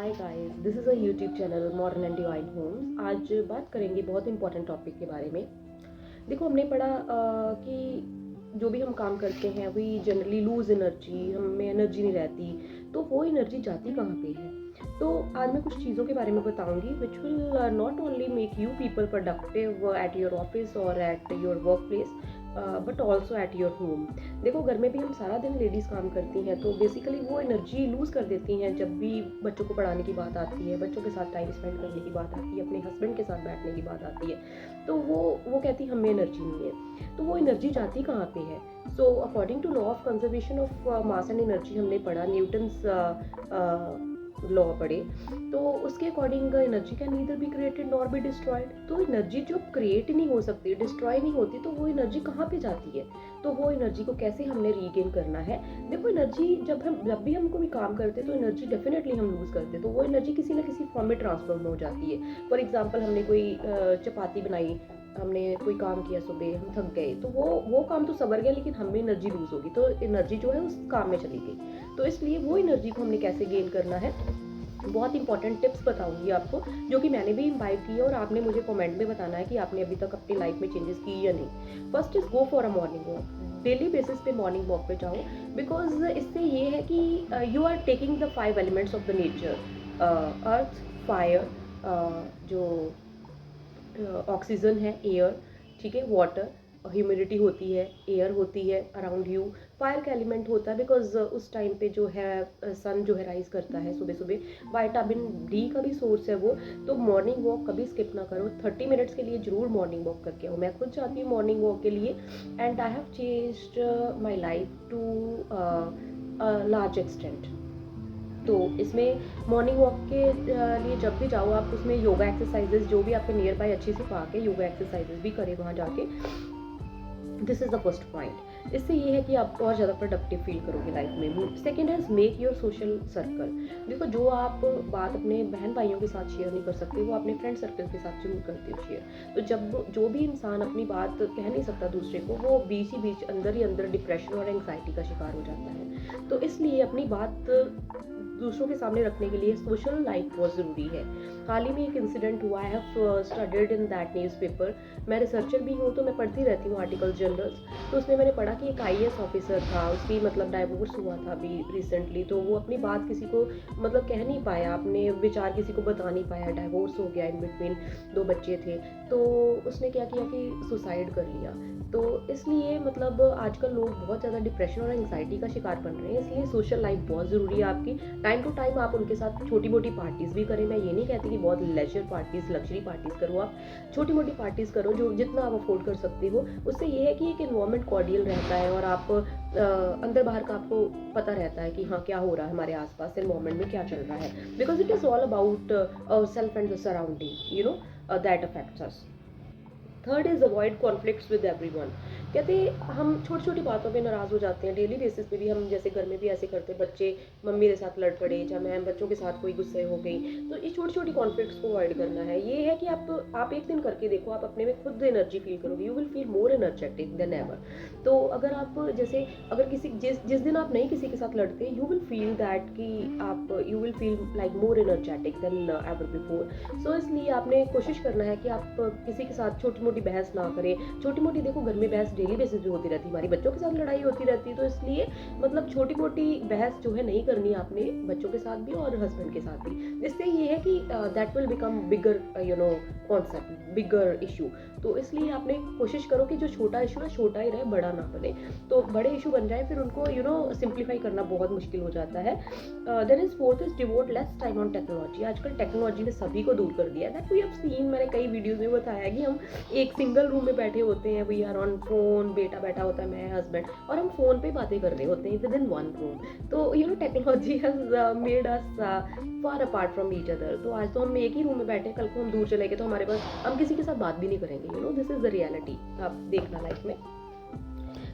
Hi guys, this is a YouTube channel modern and divine homes. आज बात करेंगे बहुत इंपॉर्टेंट टॉपिक के बारे में। देखो, हमने पढ़ा कि जो भी हम काम करते हैं वी जनरली लूज़ एनर्जी, हमें एनर्जी नहीं रहती। तो वो एनर्जी जाती कहाँ पे है? तो आज मैं कुछ चीज़ों के बारे में बताऊंगी which will not only make you people productive at your office और at your work place but also at your home. देखो, घर में भी हम सारा दिन लेडीज़ काम करती हैं तो बेसिकली वो एनर्जी लूज़ कर देती हैं जब भी बच्चों को पढ़ाने की बात आती है, बच्चों के साथ टाइम स्पेंड करने की बात आती है, अपने हस्बैंड के साथ बैठने की बात आती है। तो वो कहती हमें एनर्जी नहीं है। तो वो एनर्जी जाती कहाँ पे है? So according to law of conservation of mass and energy हमने पढ़ा, न्यूटन्स लॉ पढ़े। तो उसके according energy can neither be created nor be destroyed. तो एनर्जी जो क्रिएट नहीं हो सकती, डिस्ट्रॉय नहीं होती, तो वो एनर्जी कहाँ पे जाती है? तो वो एनर्जी को कैसे हमने रीगेन करना है? देखो, एनर्जी जब भी हम कोई काम करते हैं तो एनर्जी डेफिनेटली हम लूज़ करते हैं, तो वो एनर्जी किसी ना किसी फॉर्म में ट्रांसफॉर्म हो जाती है। फॉर एग्जाम्पल, हमने कोई चपाती बनाई, हमने कोई काम किया, सुबह हम थक गए, तो वो काम तो सवर गया लेकिन हमें एनर्जी लूज़ होगी, तो एनर्जी जो है उस काम में चली गई। तो इसलिए वो एनर्जी को हमने कैसे गेन करना है, बहुत इंपॉर्टेंट टिप्स बताऊंगी आपको, जो कि मैंने भी इम्बाइब की है और आपने मुझे कमेंट में बताना है कि आपने अभी तक अपनी लाइफ में चेंजेस की या नहीं। First is go for a morning walk. Daily basis पे मॉर्निंग वॉक पे जाओ, बिकॉज इससे ये है कि you are taking the 5 elements of the nature, earth, fire, जो ऑक्सीजन है, एयर, ठीक है, वाटर, ह्यूमिडिटी होती है, एयर होती है अराउंड यू, फायर का एलिमेंट होता है बिकॉज उस टाइम पे जो है सन जो है राइज करता है सुबह सुबह, विटामिन डी का भी सोर्स है वो। तो मॉर्निंग वॉक कभी स्किप ना करो, 30 मिनट्स के लिए जरूर मॉर्निंग वॉक करके आओ। मैं खुद जाती हूँ मॉर्निंग वॉक के लिए and I have changed my life to large extent. तो इसमें मॉर्निंग वॉक के लिए जब भी जाओ आप, उसमें योगा एक्सरसाइजेज जो भी आपके नियर बाय अच्छे से पार्क है, योगा एक्सरसाइजेज भी करें वहाँ जाके। This is the first point. इससे ये है कि आप और ज़्यादा प्रोडक्टिव फील करोगे लाइफ में। Second has make your social circle. देखो, जो आप बात अपने बहन भाइयों के साथ शेयर नहीं कर सकते, वो अपने फ्रेंड सर्कल के साथ जरूर करते हो शेयर। तो जब जो भी इंसान अपनी बात कह नहीं सकता दूसरे को, वो बीच ही बीच अंदर ही अंदर डिप्रेशन और एंग्जाइटी का शिकार हो जाता है। तो इसलिए अपनी बात दूसरों के सामने रखने के लिए सोशल लाइफ बहुत ज़रूरी है। हाल ही में एक इंसिडेंट हुआ, I have studied in that newspaper. मैं रिसर्चर भी हूँ तो मैं पढ़ती रहती हूँ आर्टिकल, जर्नल्स। तो उसमें मैंने पढ़ा कि एक आईएएस ऑफिसर था, उसकी मतलब डाइवोर्स हुआ था अभी रिसेंटली। तो वो अपनी बात किसी को मतलब कह नहीं पाया, अपने विचार किसी को बता नहीं पाया, डाइवोर्स हो गया, इन बिटवीन 2 बच्चे थे। तो उसने क्या किया कि सुसाइड कर लिया। तो इसलिए मतलब आजकल लोग बहुत ज़्यादा डिप्रेशन और एंग्जाइटी का शिकार बन रहे हैं। इसलिए सोशल लाइफ बहुत ज़रूरी है आपकी। टाइम टू टाइम आप उनके साथ छोटी मोटी पार्टीज़ भी करें। मैं ये नहीं कहती कि बहुत लेजर पार्टीज़, लग्जरी पार्टीज़ करो, आप छोटी मोटी पार्टीज़ करो जो जितना आप अफोर्ड कर सकते हो। उससे ये है कि एक एनवायरनमेंट कॉर्डियल रहता है और आप अंदर बाहर का आपको पता रहता है कि हाँ, क्या हो रहा है हमारे आसपास, एनवायरनमेंट में क्या चल रहा है। Because it is all about our self and the surrounding, you know, that affects us. Third is avoid conflicts with everyone. कहते हम छोटी छोटी बातों पे नाराज़ हो जाते हैं। डेली बेसिस पे भी हम जैसे घर में भी ऐसे करते हैं, बच्चे मम्मी के साथ लड़ पड़े या मैं बच्चों के साथ कोई गुस्से हो गई। तो ये छोटी छोटी कॉन्फ्लिक्ट्स को अवॉइड करना है। ये है कि आप एक दिन करके देखो, आप अपने में खुद एनर्जी फील करोगे, you will feel more energetic than ever. तो अगर आप जैसे अगर जिस दिन आप नहीं किसी के साथ लड़ते, यू विल फील दैट कि आप you will feel like more energetic than ever before. So इसलिए आपने कोशिश करना है कि आप किसी के साथ छोटी मोटी बहस ना करें। छोटी मोटी, देखो घर में बहस डेली बेसिस पे होती रहती है, हमारी बच्चों के साथ लड़ाई होती रहती है। तो इसलिए मतलब छोटी मोटी बहस जो है नहीं करनी आपने, बच्चों के साथ भी और हस्बैंड के साथ भी। जिससे ये है कि that will become bigger concept, bigger issue. तो इसलिए आपने कोशिश करो कि जो छोटा इशू है छोटा ही रहे, बड़ा ना बने। तो बड़े इशू बन जाए फिर उनको सिंप्लीफाई करना बहुत मुश्किल हो जाता है। Then is fourth is devote less time on technology. आजकल टेक्नोलॉजी ने सभी को दूर कर दिया है। दैट वी हैव सीन, मैंने कई वीडियोज में बताया कि हम एक सिंगल रूम में बैठे होते हैं, वी आर ऑन फोन, बेटा बैठा होता है, मैं, हस्बैंड, और हम फोन पे बातें कर रहे होते हैं विद इन वन रूम। तो technology has made us far apart from each other. तो आज तो हम एक ही रूम में बैठे हैं, कल को हम दूर चले गए तो हमारे पास हम किसी के साथ बात भी नहीं करेंगे। दिस इज द रियलिटी, आप देखना लाइफ में।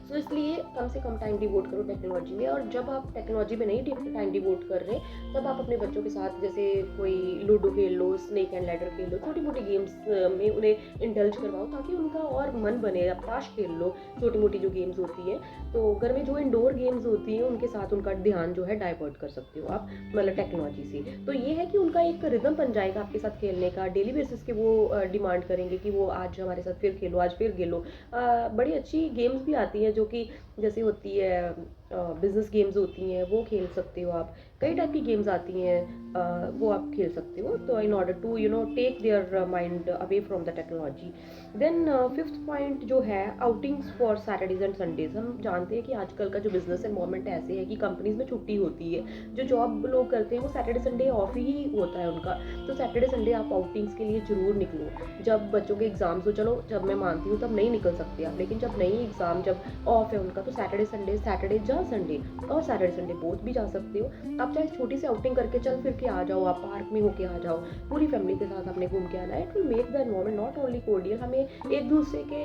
सो इसलिए कम से कम टाइम डिवोट करो टेक्नोलॉजी में। और जब आप टेक्नोलॉजी में नहीं टाइम डिवोट कर रहे, तब आप अपने बच्चों के साथ जैसे कोई लूडो खेल लो, स्नेक एंड लैडर खेल लो, छोटी मोटी गेम्स में उन्हें इंडल्ज करवाओ ताकि उनका और मन बने। आप ताश खेल लो, छोटी मोटी जो गेम्स होती हैं, तो घर में जो इंडोर गेम्स होती हैं उनके साथ उनका ध्यान जो है डाइवर्ट कर सकते हो आप, मतलब टेक्नोलॉजी से। तो ये है कि उनका एक रिदम बन जाएगा आपके साथ खेलने का, डेली बेसिस के वो डिमांड करेंगे कि वो आज हमारे साथ फिर खेलो, आज फिर खेलो। बड़ी अच्छी गेम्स भी आती हैं जो कि जैसे होती है बिजनेस गेम्स होती हैं, वो खेल सकते हो आप। कई टाइप की गेम्स आती हैं, वो आप खेल सकते हो, तो in order to take their mind away from the technology. Then fifth point जो है, outings for Saturdays and Sundays. हम जानते हैं कि आजकल का जो बिजनेस एनवायरनमेंट ऐसे है कि कंपनीज में छुट्टी होती है, जो जॉब लोग करते हैं वो सैटरडे संडे ऑफ ही होता है उनका। तो सैटरडे संडे आप आउटिंग्स के लिए जरूर निकलो। जब बच्चों के एग्जाम्स हो, चलो जब मैं मानती हूँ तब नहीं निकल सकते आप, लेकिन जब नहीं एग्जाम, जब ऑफ है उनका, तो सैटरडे जा संडे, और सैटरडे संडे बोथ भी जा सकते हो आप। चाहे छोटी सी आउटिंग करके चल फिर के आ जाओ, आप पार्क में होके आ जाओ, पूरी फैमिली के साथ आपने घूम के आना है। It will make the environment not only cordial, हमें एक दूसरे के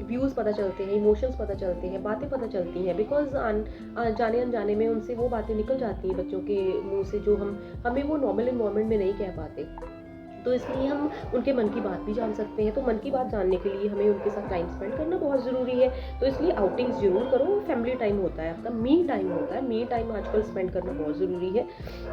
व्यूज़ पता चलते हैं, इमोशंस पता चलते हैं, बातें पता चलती हैं, बिकॉज जाने अनजाने में उनसे वो बातें निकल जाती हैं बच्चों के मुंह से जो हमें वो नॉर्मल इन्वायरमेंट में नहीं कह पाते। तो इसलिए हम उनके मन की बात भी जान सकते हैं। तो मन की बात जानने के लिए हमें उनके साथ टाइम स्पेंड करना बहुत ज़रूरी है। तो इसलिए आउटिंग्स जरूर करो। फैमिली टाइम होता है आपका, मी टाइम होता है, मी टाइम आजकल स्पेंड करना बहुत ज़रूरी है।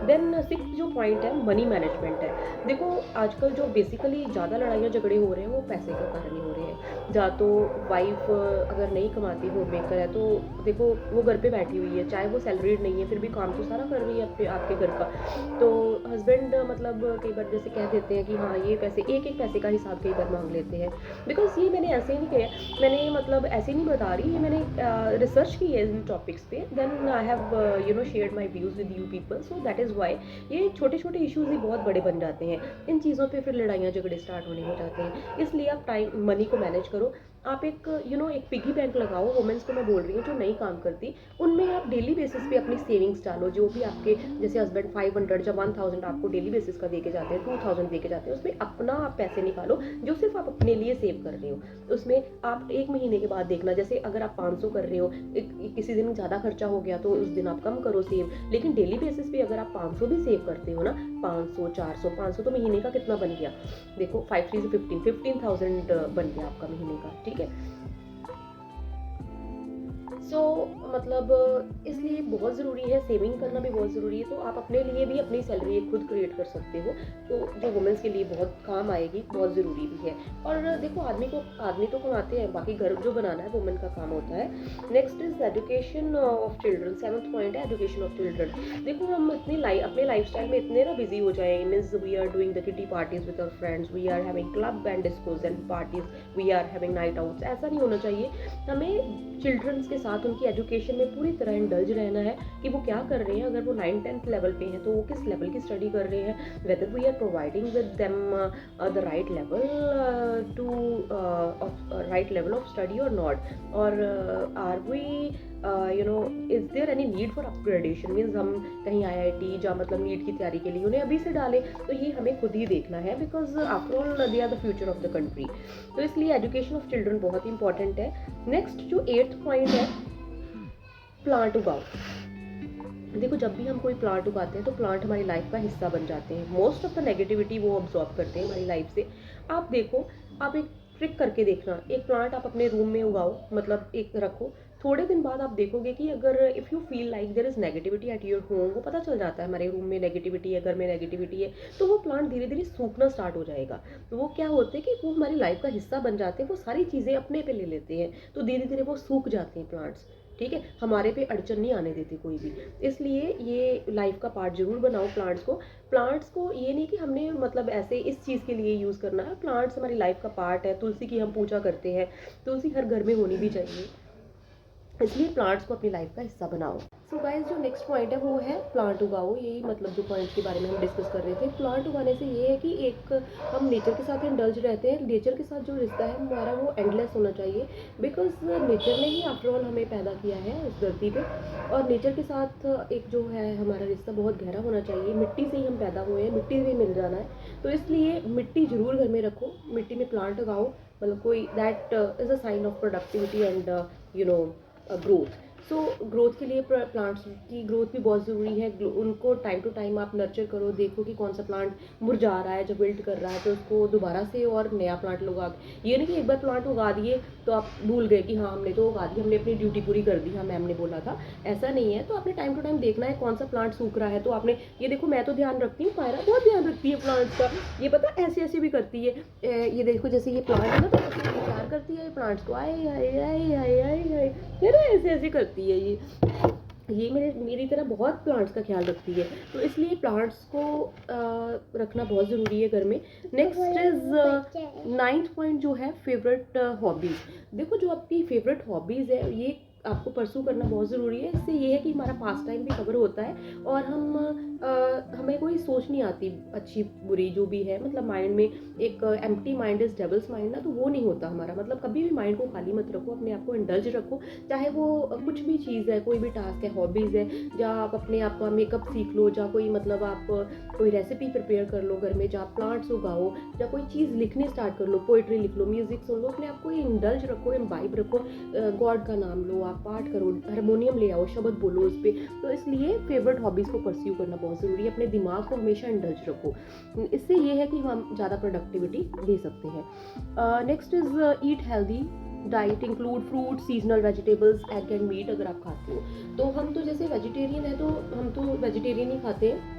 देन सिक्स जो पॉइंट है, मनी मैनेजमेंट है। देखो आजकल जो बेसिकली ज़्यादा लड़ाइयाँ झगड़े हो रहे हैं वो पैसे के कारण ही हो रहे हैं। या तो वाइफ अगर नहीं कमाती, होम मेकर है, तो देखो वो घर पे बैठी हुई है, चाहे वो सैलरीड नहीं है फिर भी काम तो सारा कर रही है आपके घर का। तो हस्बैंड मतलब कई बार जैसे कह देते हैं कि हाँ ये पैसे, एक एक पैसे का हिसाब कई बार मांग लेते हैं। बिकॉज ये मैंने ऐसे नहीं किया, मैंने मतलब ऐसे नहीं बता रही, ये मैंने रिसर्च की है इन टॉपिक्स पे। Then I have shared my views with you people, so that is why ये छोटे छोटे इश्यूज़ ही बहुत बड़े बन जाते हैं। इन चीज़ों पे फिर लड़ाइयाँ झगड़े स्टार्ट होने हो जाते हैं। इसलिए आप टाइम मनी को मैनेज करो। आप एक एक पिगी बैंक लगाओ, वुमेन्स को मैं बोल रही हूँ जो नहीं काम करती, उनमें आप डेली बेसिस पे अपनी सेविंग्स डालो। जो भी आपके जैसे हस्बैंड 500 या 1000 आपको डेली बेसिस का दे के जाते हैं, 2000 दे के जाते हैं, उसमें अपना आप पैसे निकालो जो सिर्फ आप अपने लिए सेव कर रहे हो। उसमें आप एक महीने के बाद देखना, जैसे अगर आप 500 कर रहे हो, किसी दिन ज़्यादा खर्चा हो गया तो उस दिन आप कम करो सेव, लेकिन डेली बेसिस पे अगर आप 500 भी सेव करते हो ना, 500 400 500 तो महीने का कितना बन गया, देखो 5 3 से 15,000 बन गया आपका महीने का, ठीक है। मतलब इसलिए बहुत ज़रूरी है, सेविंग करना भी बहुत ज़रूरी है। तो आप अपने लिए भी अपनी सैलरी खुद क्रिएट कर सकते हो, तो जो वुमेन्स के लिए बहुत काम आएगी, बहुत ज़रूरी भी है। और देखो आदमी तो कमाते हैं, बाकी घर जो बनाना है वुमेन का काम होता है। Next is education of children. Seventh point है एजुकेशन ऑफ चिल्ड्रन। देखो हम अपने लाइफस्टाइल में इतने ना बिजी हो जाए, means we are doing the kitty parties with our friends, we are having club and discos and parties, we are having night outs. ऐसा नहीं होना चाहिए। हमें चिल्ड्रंस के साथ उनकी एजुकेशन में पूरी तरह इंडल्ज रहना है कि वो क्या कर रहे हैं। अगर वो 9th-10th लेवल पे हैं तो वो किस लेवल की स्टडी कर रहे हैं, whether we are providing with them the right level to right level of study और नॉट, और are we is there any need for upgradation, means हम कहीं IIT या मतलब नीट की तैयारी के लिए उन्हें अभी से डालें, तो ये हमें खुद ही देखना है, because after all they are the future of the country. तो इसलिए एजुकेशन ऑफ चिल्ड्रन बहुत इंपॉर्टेंट है। नेक्स्ट जो 8th पॉइंट है, प्लांट उगाओ। देखो जब भी हम कोई प्लांट उगाते हैं तो प्लांट हमारी लाइफ का हिस्सा बन जाते हैं। मोस्ट ऑफ द नेगेटिविटी वो ऑब्जॉर्व करते हैं हमारी लाइफ से। आप देखो, आप एक ट्रिक करके देखना, एक प्लांट आप अपने रूम में उगाओ, मतलब एक रखो, थोड़े दिन बाद आप देखोगे कि अगर if you feel like there is negativity at your home, वो पता चल जाता है हमारे रूम में नेगेटिविटी है, घर में नेगेटिविटी है, तो वो प्लांट धीरे धीरे सूखना स्टार्ट हो जाएगा। तो वो क्या होते हैं कि वो हमारी लाइफ का हिस्सा बन जाते हैं, वो सारी चीज़ें अपने पे ले लेते हैं, तो धीरे धीरे वो सूख जाते हैं प्लांट्स, ठीक है। हमारे पे अड़चन नहीं आने देती कोई भी। इसलिए ये लाइफ का पार्ट जरूर बनाओ प्लांट्स को। प्लांट्स को ये नहीं कि हमने मतलब ऐसे इस चीज़ के लिए यूज़ करना है, प्लांट्स हमारी लाइफ का पार्ट है। तुलसी की हम पूजा करते हैं, तुलसी हर घर में होनी भी चाहिए, इसलिए प्लांट्स को अपनी लाइफ का हिस्सा बनाओ। सो गाइस, जो नेक्स्ट पॉइंट है वो है प्लांट उगाओ। यही मतलब जो पॉइंट के बारे में हम डिस्कस कर रहे थे। प्लांट उगाने से ये है कि एक हम नेचर के साथ इंडल्ज रहते हैं। नेचर के साथ जो रिश्ता है हमारा वो एंडलेस होना चाहिए, बिकॉज नेचर ने ही आफ्टर ऑल हमें पैदा किया है इस धरती पे, और नेचर के साथ एक जो है हमारा रिश्ता बहुत गहरा होना चाहिए। मिट्टी से ही हम पैदा हुए हैं, मिट्टी से मिल जाना है, तो इसलिए मिट्टी ज़रूर घर में रखो, मिट्टी में प्लांट उगाओ, मतलब कोई that is a sign of productivity and you know growth. So growth के लिए प्लांट्स की ग्रोथ भी बहुत ज़रूरी है। उनको टाइम टू टाइम आप नर्चर करो, देखो कि कौन सा प्लांट मुरझा रहा है, जब विल्ट कर रहा है तो उसको दोबारा से और नया प्लांट लगा। ये नहीं कि एक बार प्लांट उगा दिए तो आप भूल गए कि हाँ हमने तो उगा दिया, हमने अपनी ड्यूटी पूरी कर दी, हाँ मैम ने बोला था, ऐसा नहीं है। तो आपने टाइम टू टाइम देखना है कौन सा प्लांट सूख रहा है। तो आपने ये देखो, मैं तो ध्यान रखती हूँ, पायरा बहुत ध्यान रखती है प्लांट्स का। ये पता ऐसे ऐसे भी करती है, ये देखो जैसे ये प्लांट है ना, तो प्यार करती है ये प्लांट्स को, आए हाय आए हाय आए हाय, फिर ऐसे ऐसे करती है ये मेरी तरह बहुत प्लांट्स का ख्याल रखती है। तो इसलिए प्लांट्स को रखना बहुत ज़रूरी है घर में। नेक्स्ट इज 9th पॉइंट जो है फेवरेट हॉबीज़। देखो जो आपकी फेवरेट हॉबीज़ है ये आपको परसू करना बहुत ज़रूरी है। इससे ये है कि हमारा पास टाइम भी कवर होता है और हमें कोई सोच नहीं आती अच्छी बुरी जो भी है। मतलब माइंड में एक empty mind is devil's mind ना, तो वो नहीं होता हमारा। मतलब कभी भी माइंड को खाली मत रखो, अपने आप को इंडल्ज रखो, चाहे वो कुछ भी चीज़ है, कोई भी टास्क है, हॉबीज़ है, या आप अपने आप का मेकअप सीख लो, या कोई मतलब आप कोई रेसिपी प्रिपेयर कर लो घर में, या प्लांट्स उगाओ, या कोई चीज़ लिखनी स्टार्ट कर लो, पोइट्री लिख लो, म्यूजिक सुन लो, अपने आप को इंडल्ज रखो, इम्बाइब रखो, गॉड का नाम लो, आप पाठ करो, हारमोनियम ले आओ, शब्द बोलो उस पर। तो इसलिए फेवरेट हॉबीज़ को परस्यू करना बहुत ज़रूरी है। अपने दिमाग को हमेशा इंडल्ज रखो, इससे ये है कि हम ज़्यादा प्रोडक्टिविटी दे सकते हैं। Next is eat healthy diet, include fruit, seasonal vegetables, egg and meat. अगर आप खाते हो तो, हम तो जैसे वेजिटेरियन है तो हम तो वेजिटेरियन ही खाते हैं,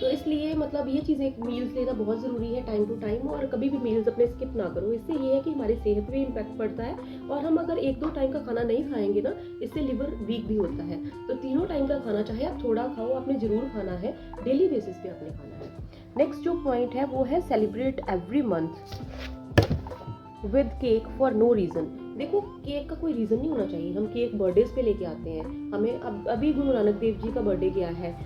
तो इसलिए मतलब ये चीज़ें मील्स लेना बहुत ज़रूरी है टाइम टू टाइम, और कभी भी मील्स अपने स्किप ना करो। इससे ये है कि हमारी सेहत पे इम्पैक्ट पड़ता है, और हम अगर 1-2 टाइम का खाना नहीं खाएंगे ना, इससे लिवर वीक भी होता है। तो 3 टाइम का खाना, चाहे आप थोड़ा खाओ, आपने ज़रूर खाना है, डेली बेसिस पे आपने खाना है। नेक्स्ट जो पॉइंट है वो है celebrate every month with cake for no reason. देखो केक का कोई रीज़न नहीं होना चाहिए। हम केक बर्थडेज पे लेके आते हैं, हमें अभी गुरु नानक देव जी का बर्थडे गया है,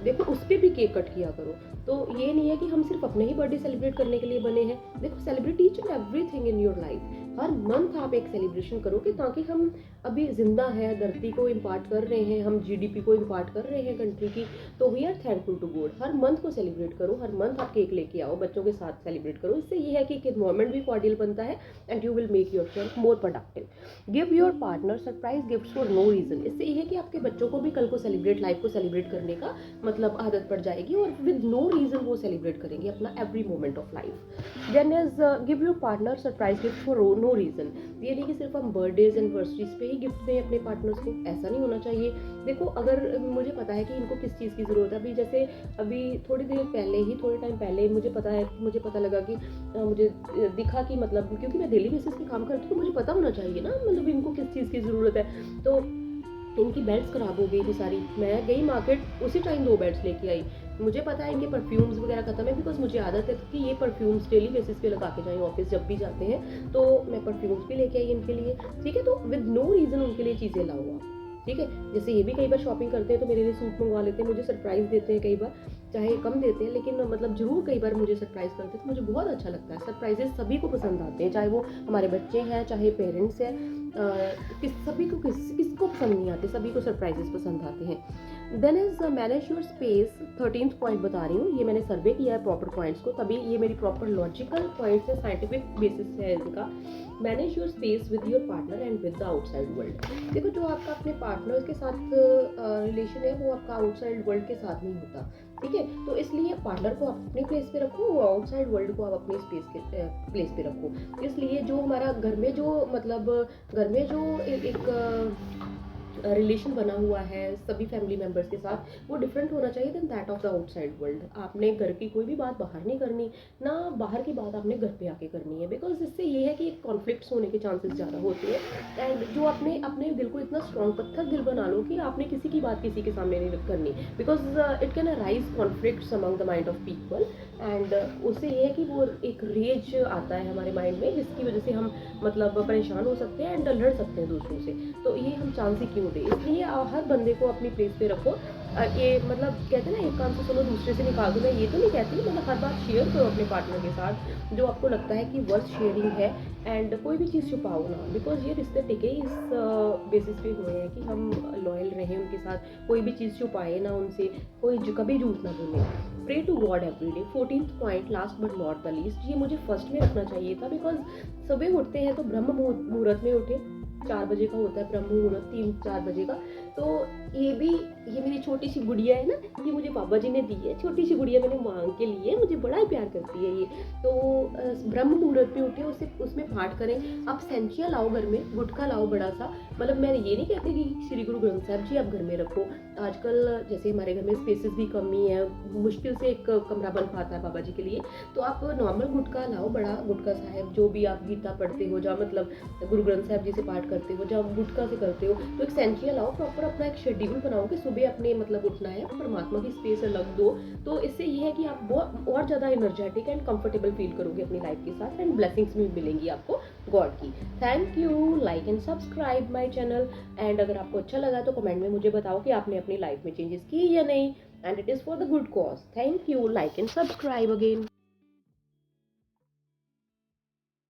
देखो उस पर भी केक कट किया करो। तो ये नहीं है कि हम सिर्फ अपने ही बर्थडे सेलिब्रेट करने के लिए बने हैं। देखो celebrate each and everything in your life. Her month आप एक सेलिब्रेशन करोगे, ताकि हम अभी जिंदा है, धरती को इम्पार्ट कर रहे हैं, हम जीडीपी को इम्पार्ट कर रहे हैं कंट्री की, तो we are thankful to God. हर मंथ को सेलिब्रेट करो, हर मंथ आप केक लेके आओ, बच्चों के साथ सेलिब्रेट करो। इससे ये है कि एक एनवायरमेंट भी कॉर्डियल बनता है and you will make yourself more productive. Give your partner surprise gifts for no reason. इससे ये है कि आपके बच्चों को भी कल को सेलिब्रेट, लाइफ को सेलिब्रेट करने का मतलब आदत पड़ जाएगी, और विद नो रीजन वो सेलिब्रेट करेंगे अपना every moment of life. Then is give your partner surprise gift for no reason. ये नहीं कि सिर्फ हम बर्थडेज एनिवर्सरीज पे ही गिफ्ट दें अपने पार्टनर्स को, ऐसा नहीं होना चाहिए। देखो अगर मुझे पता है कि इनको किस चीज़ की ज़रूरत है, अभी जैसे अभी थोड़ी देर पहले ही, थोड़े टाइम पहले मुझे पता लगा कि मुझे दिखा कि मतलब, क्योंकि मैं डेली बेसिस पे काम करती हूँ तो मुझे पता होना चाहिए ना मतलब इनको किस चीज़ की ज़रूरत है। तो इनकी बेल्ट्स ख़राब हो गई थी सारी, मैं गई मार्केट, उसी टाइम 2 बेल्ट्स लेके आई। मुझे पता है इनके परफ्यूम्स वगैरह खत्म है, बिकॉज मुझे आदत है कि ये परफ्यूम्स डेली बेसिस पे लगा के जाएँ ऑफिस जब भी जाते हैं, तो मैं परफ्यूम्स भी लेके आई इनके लिए। ठीक है, तो विद नो रीज़न उनके लिए चीज़ें लाओ आप। ठीक है, जैसे ये भी कई बार शॉपिंग करते हैं तो मेरे लिए सूट मंगवा लेते हैं, मुझे सरप्राइज़ देते हैं कई बार, चाहे कम देते हैं लेकिन मतलब ज़रूर कई बार मुझे सरप्राइज़ करते हैं, तो मुझे बहुत अच्छा लगता है। सरप्राइजेस सभी को पसंद आते हैं, चाहे वो हमारे बच्चे हैं, चाहे पेरेंट्स हैं, किसको पसंद नहीं आते, सभी को सरप्राइजेस पसंद आते हैं। Then is manage your space. 13th point बता रही हूँ, ये मैंने सर्वे किया है प्रॉपर पॉइंट्स को, तभी ये मेरी प्रॉपर लॉजिकल पॉइंट्स है, साइंटिफिक बेसिस है इनका। Manage your space with your partner and with the outside world. देखो जो आपका अपने पार्टनर के साथ रिलेशन है वो आपका आउटसाइड वर्ल्ड के साथ नहीं होता। ठीक है, तो इसलिए पार्टनर को आप अपनी प्लेस पे रखो, आउटसाइड वर्ल्ड को आप अपनी स्पेस के प्लेस पे रखो। इसलिए जो हमारा घर में जो मतलब घर में जो एक रिलेशन बना हुआ है सभी फैमिली मेम्बर्स के साथ, वो डिफरेंट होना चाहिए than that of the outside world. आपने घर की कोई भी बात बाहर नहीं करनी, ना बाहर की बात आपने घर पे आके करनी है, बिकॉज इससे ये है कि कॉन्फ्लिक्ट्स होने के चांसेस ज़्यादा होते हैं। एंड जो आपने अपने दिल को इतना स्ट्रॉन्ग पत्थर दिल बना लो कि आपने किसी की बात किसी के सामने नहीं करनी, because it can arise conflicts among the mind of people. And उससे ये है कि वो एक रेज आता है हमारे माइंड में, जिसकी वजह से हम मतलब परेशान हो सकते हैं एंड लड़ सकते हैं दूसरों से। तो ये हम चांस ही क्यों दें, इसलिए हर बंदे को अपनी प्लेस पे रखो ये मतलब कहते हैं ना, एक कान से सुनो दूसरे से निकाल दो, मैं ये तो नहीं कहती, मतलब हर बात शेयर करो अपने पार्टनर के साथ जो आपको लगता है कि वर्थ शेयरिंग है। एंड कोई भी चीज़ छुपाओ ना, बिकॉज ये रिश्ते टिके इस बेसिस पे हुए हैं कि हम लॉयल रहें उनके साथ, कोई भी चीज़ छुपाए ना उनसे, कोई कभी झूठ ना बोले। Pray to God every day. 14th point, last but not the least, ये मुझे फर्स्ट में रखना चाहिए था, बिकॉज सुबह उठते हैं तो ब्रह्म मुहूर्त में उठे, 4 बजे का होता है ब्रह्म मुहूर्त, 3-4 बजे का। तो ये मेरी छोटी सी गुड़िया है ना, ये मुझे पापा जी ने दी है, छोटी सी गुड़िया मैंने मांग के लिए, मुझे बड़ा ही प्यार करती है ये। तो ब्रह्म मुहूर्त में उठे, उसे उसमें पाठ करें। आप सेंचिया लाओ घर में, गुटखा लाओ बड़ा सा, मतलब मैं ये नहीं कहती कि श्री गुरु ग्रंथ साहब जी आप घर में रखो। आजकल जैसे हमारे घर में स्पेसेस भी कमी है, मुश्किल से एक कमरा बन पाता है बाबा जी के लिए, तो आप नॉर्मल गुटखा लाओ, बड़ा गुटखा साहब, जो भी आप गीता पढ़ते हो, जहाँ मतलब गुरु ग्रंथ साहब जी से पाठ करते हो, जब गुटखा से करते हो, तो एक सेंचिया लाओ, प्रॉपर अपना एक शेड्यूल बनाओ कि सुबह अपने मतलब उठना है, परमात्मा की स्पेस अलग दो। तो इससे ये है कि आप बहुत और ज़्यादा एनर्जेटिक एंड कंफर्टेबल फील करोगे अपनी लाइफ के साथ, एंड ब्लेसिंग्स भी मिलेंगी आपको गॉड की। Thank you, like and subscribe my channel. And अगर आपको अच्छा लगा तो कमेंट में मुझे बताओ कि आपने अपनी लाइफ में चेंजेस की या नहीं, and it is for the good cause. Thank you, like and subscribe again.